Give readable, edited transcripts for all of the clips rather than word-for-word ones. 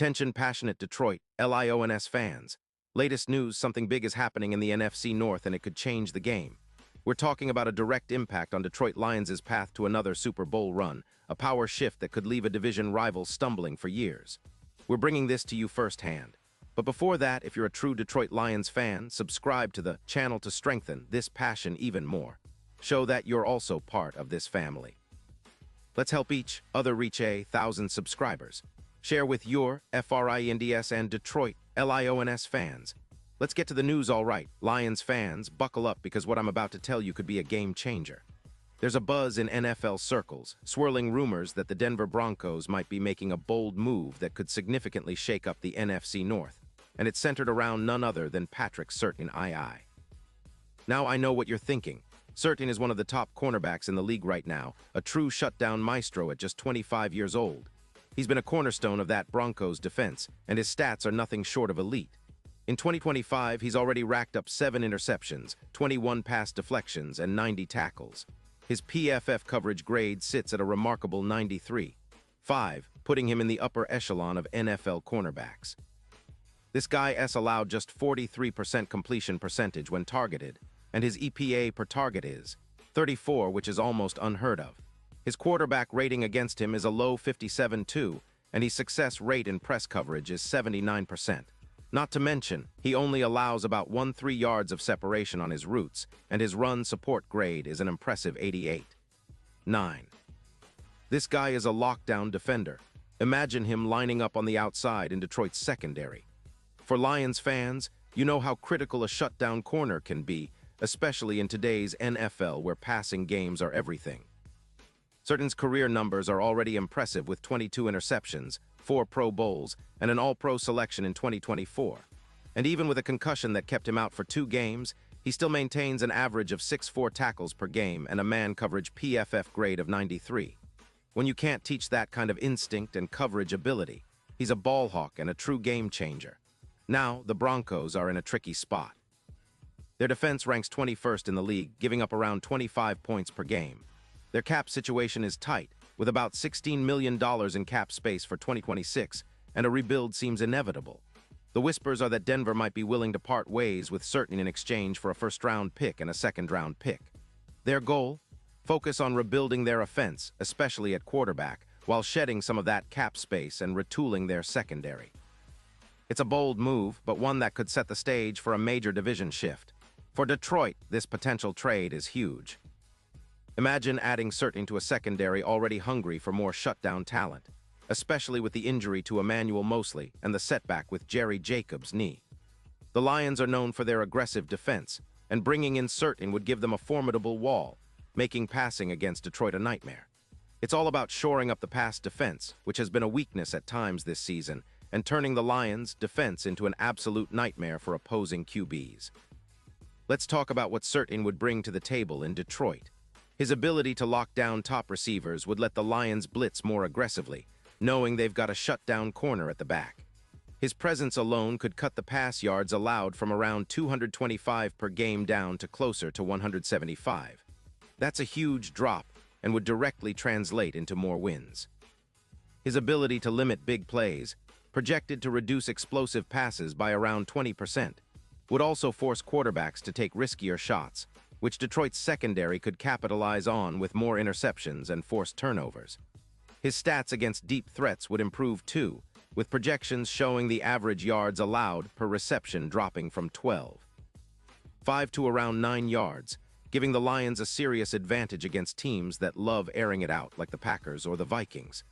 Attention passionate Detroit, Lions fans. Latest news, something big is happening in the NFC North and it could change the game. We're talking about a direct impact on Detroit Lions' path to another Super Bowl run, a power shift that could leave a division rival stumbling for years. We're bringing this to you firsthand. But before that, if you're a true Detroit Lions fan, subscribe to the channel to strengthen this passion even more. Show that you're also part of this family. Let's help each other reach 1,000 subscribers. Share with your FRINDS and Detroit Lions fans. Let's get to the news all right. Lions fans, buckle up because what I'm about to tell you could be a game changer. There's a buzz in NFL circles, swirling rumors that the Denver Broncos might be making a bold move that could significantly shake up the NFC North, and it's centered around none other than Patrick Surtain II. Now I know what you're thinking. Surtain is one of the top cornerbacks in the league right now, a true shutdown maestro at just 25 years old. He's been a cornerstone of that Broncos defense, and his stats are nothing short of elite. In 2025, he's already racked up 7 interceptions, 21 pass deflections, and 90 tackles. His PFF coverage grade sits at a remarkable 93.5, putting him in the upper echelon of NFL cornerbacks. This guy allowed just 43% completion percentage when targeted, and his EPA per target is 34, which is almost unheard of. His quarterback rating against him is a low 57.2, and his success rate in press coverage is 79%. Not to mention, he only allows about 1-3 yards of separation on his routes, and his run support grade is an impressive 88.9. This guy is a lockdown defender. Imagine him lining up on the outside in Detroit's secondary. For Lions fans, you know how critical a shutdown corner can be, especially in today's NFL where passing games are everything. Surtain's career numbers are already impressive with 22 interceptions, 4 Pro Bowls, and an All-Pro selection in 2024. And even with a concussion that kept him out for 2 games, he still maintains an average of 6.4 tackles per game and a man coverage PFF grade of 93. When you can't teach that kind of instinct and coverage ability, he's a ball hawk and a true game changer. Now, the Broncos are in a tricky spot. Their defense ranks 21st in the league, giving up around 25 points per game. Their cap situation is tight, with about $16 million in cap space for 2026, and a rebuild seems inevitable. The whispers are that Denver might be willing to part ways with Surtain in exchange for a first-round pick and a second-round pick. Their goal? Focus on rebuilding their offense, especially at quarterback, while shedding some of that cap space and retooling their secondary. It's a bold move, but one that could set the stage for a major division shift. For Detroit, this potential trade is huge. Imagine adding Surtain to a secondary already hungry for more shutdown talent, especially with the injury to Emmanuel Moseley and the setback with Jerry Jacobs' knee. The Lions are known for their aggressive defense, and bringing in Surtain would give them a formidable wall, making passing against Detroit a nightmare. It's all about shoring up the pass defense, which has been a weakness at times this season, and turning the Lions' defense into an absolute nightmare for opposing QBs. Let's talk about what Surtain would bring to the table in Detroit. His ability to lock down top receivers would let the Lions blitz more aggressively, knowing they've got a shutdown corner at the back. His presence alone could cut the pass yards allowed from around 225 per game down to closer to 175. That's a huge drop and would directly translate into more wins. His ability to limit big plays, projected to reduce explosive passes by around 20%, would also force quarterbacks to take riskier shots, which Detroit's secondary could capitalize on with more interceptions and forced turnovers. His stats against deep threats would improve too, with projections showing the average yards allowed per reception dropping from 12.5 to around 9 yards, giving the Lions a serious advantage against teams that love airing it out like the Packers or the Vikings.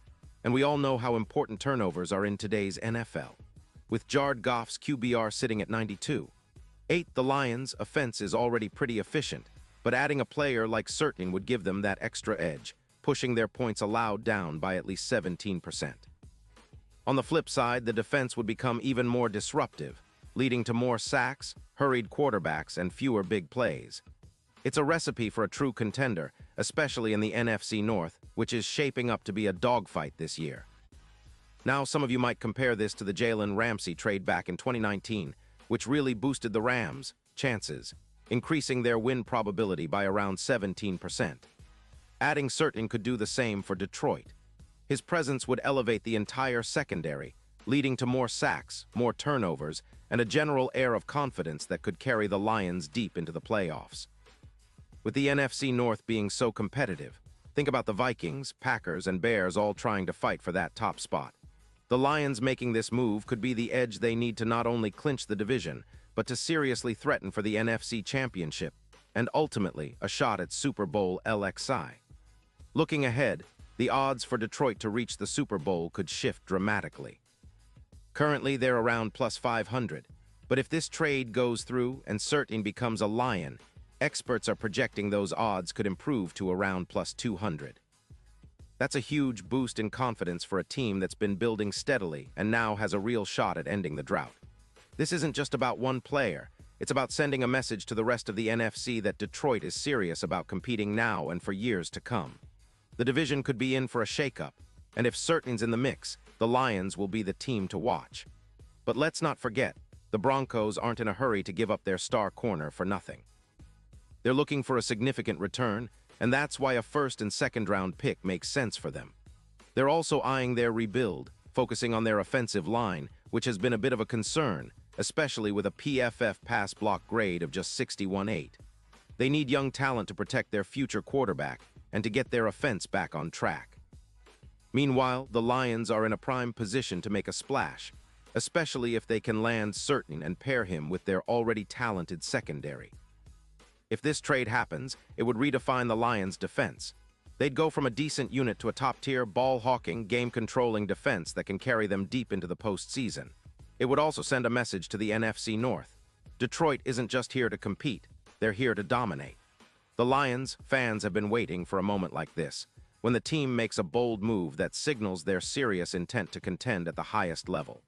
And we all know how important turnovers are in today's NFL. With Jared Goff's QBR sitting at 92. The Lions' offense is already pretty efficient, but adding a player like Surtain would give them that extra edge, pushing their points allowed down by at least 17%. On the flip side, the defense would become even more disruptive, leading to more sacks, hurried quarterbacks, and fewer big plays. It's a recipe for a true contender, especially in the NFC North, which is shaping up to be a dogfight this year. Now, some of you might compare this to the Jalen Ramsey trade back in 2019, which really boosted the Rams' chances, increasing their win probability by around 17%. Adding Surtain could do the same for Detroit. His presence would elevate the entire secondary, leading to more sacks, more turnovers, and a general air of confidence that could carry the Lions deep into the playoffs. With the NFC North being so competitive, think about the Vikings, Packers, and Bears all trying to fight for that top spot. The Lions making this move could be the edge they need to not only clinch the division, but to seriously threaten for the NFC Championship, and ultimately a shot at Super Bowl LXI. Looking ahead, the odds for Detroit to reach the Super Bowl could shift dramatically. Currently, they're around plus 500, but if this trade goes through and Certain becomes a Lion, experts are projecting those odds could improve to around plus 200. That's a huge boost in confidence for a team that's been building steadily and now has a real shot at ending the drought. This isn't just about one player, it's about sending a message to the rest of the NFC that Detroit is serious about competing now and for years to come. The division could be in for a shakeup, and if Certain's in the mix, the Lions will be the team to watch. But let's not forget, the Broncos aren't in a hurry to give up their star corner for nothing. They're looking for a significant return, and that's why a first and second round pick makes sense for them. They're also eyeing their rebuild, focusing on their offensive line, which has been a bit of a concern, especially with a PFF pass block grade of just 61.8. They need young talent to protect their future quarterback and to get their offense back on track. Meanwhile, the Lions are in a prime position to make a splash, especially if they can land Certain and pair him with their already talented secondary. If this trade happens, it would redefine the Lions' defense. They'd go from a decent unit to a top-tier, ball-hawking, game-controlling defense that can carry them deep into the postseason. It would also send a message to the NFC North. Detroit isn't just here to compete, they're here to dominate. The Lions fans have been waiting for a moment like this, when the team makes a bold move that signals their serious intent to contend at the highest level.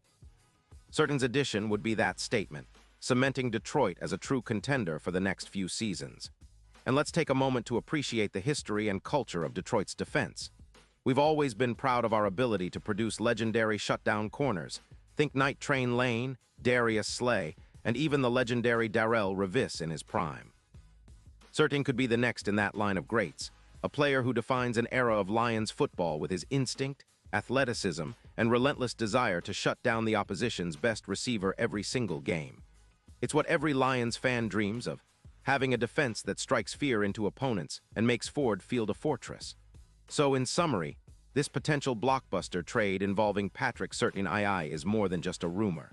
Certain's addition would be that statement, cementing Detroit as a true contender for the next few seasons. And let's take a moment to appreciate the history and culture of Detroit's defense. We've always been proud of our ability to produce legendary shutdown corners. Think Night Train Lane, Darius Slay, and even the legendary Darrell Revis in his prime. Certain could be the next in that line of greats, a player who defines an era of Lions football with his instinct, athleticism, and relentless desire to shut down the opposition's best receiver every single game. It's what every Lions fan dreams of, having a defense that strikes fear into opponents and makes Ford Field a fortress. So, in summary, this potential blockbuster trade involving Patrick Certain II is more than just a rumor.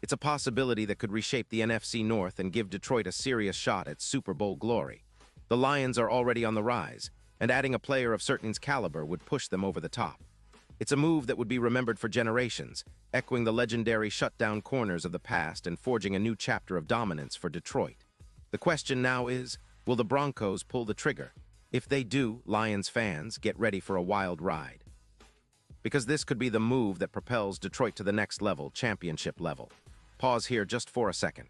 It's a possibility that could reshape the NFC North and give Detroit a serious shot at Super Bowl glory. The Lions are already on the rise, and adding a player of Certain's caliber would push them over the top. It's a move that would be remembered for generations, echoing the legendary shutdown corners of the past and forging a new chapter of dominance for Detroit. The question now is, will the Broncos pull the trigger? If they do, Lions fans, get ready for a wild ride. Because this could be the move that propels Detroit to the next level, championship level. Pause here just for a second.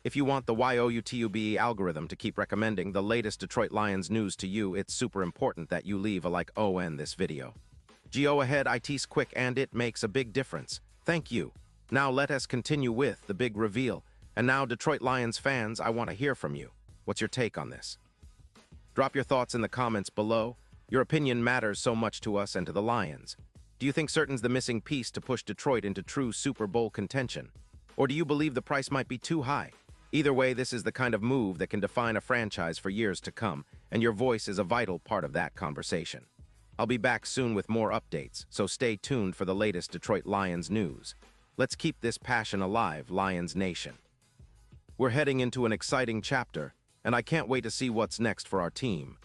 If you want the YouTube algorithm to keep recommending the latest Detroit Lions news to you, it's super important that you leave a like on this video. Go ahead, it's quick and it makes a big difference. Thank you. Now let us continue with the big reveal. And now, Detroit Lions fans, I want to hear from you. What's your take on this? Drop your thoughts in the comments below. Your opinion matters so much to us and to the Lions. Do you think Certain's the missing piece to push Detroit into true Super Bowl contention? Or do you believe the price might be too high? Either way, this is the kind of move that can define a franchise for years to come, and your voice is a vital part of that conversation. I'll be back soon with more updates, so stay tuned for the latest Detroit Lions news. Let's keep this passion alive, Lions Nation. We're heading into an exciting chapter, and I can't wait to see what's next for our team.